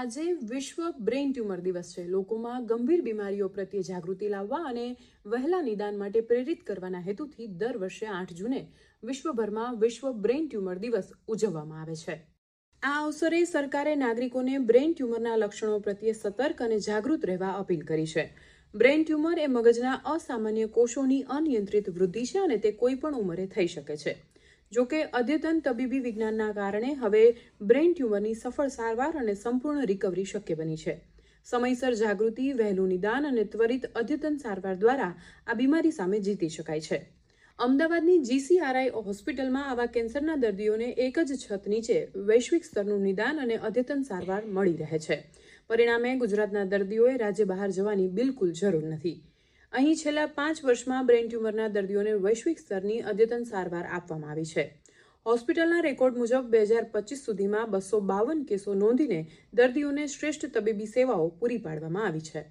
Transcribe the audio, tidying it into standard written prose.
આજે વિશ્વ brain tumour દિવસ છે। લોકોમાં ગંભીર બીમારીઓ પ્રત્યે જાગૃતિ લાવવા અને વહેલા નિદાન માટે પ્રેરિત કરવાના હેતુથી દર વર્ષે 8 જૂને વિશ્વભરમાં વિશ્વ બ્રેઇન ટ્યુમર દિવસ ઉજવવામાં આવે છે। આ અવસરે સરકારે નાગરિકોને બ્રેઇન ટ્યુમરના લક્ષણો પ્રત્યે સતર્ક અને જાગૃત રહેવા અપીલ કરી છે। બ્રેઇન ટ્યુમર એ મગજના અસામાન્ય કોષોની અનિયંત્રિત વૃદ્ધિ છે અને તે કોઈ પણ ઉંમરે થઈ શકે છે। જોકે અદ્યતન તબીબી વિજ્ઞાનના કારણે હવે બ્રેઇન ટ્યુમરની સફળ સારવાર અને સંપૂર્ણ રિકવરી શક્ય બની છે। સમયસર જાગૃતિ, વહેલું નિદાન અને ત્વરિત અદ્યતન સારવાર દ્વારા આ બીમારી સામે જીતી શકાય છે। અમદાવાદની GCRI હોસ્પિટલમાં આવા કેન્સરના દર્દીઓને એક જ છત નીચે વૈશ્વિક સ્તરનું નિદાન અને અદ્યતન સારવાર મળી રહે છે। પરિણામે ગુજરાતના દર્દીઓએ રાજ્ય બહાર જવાની બિલકુલ જરૂર નથી। અહીં છેલ્લા 5 વર્ષમાં બ્રેઇન ટ્યુમરના દર્દીઓને વૈશ્વિક સ્તરની અદ્યતન સારવાર આપવામાં આવી છે। હોસ્પિટલના રેકોર્ડ મુજબ 2025 સુધીમાં 252 કેસો નોંધીને દર્દીઓને શ્રેષ્ઠ તબીબી સેવાઓ પૂરી પાડવામાં આવી છે।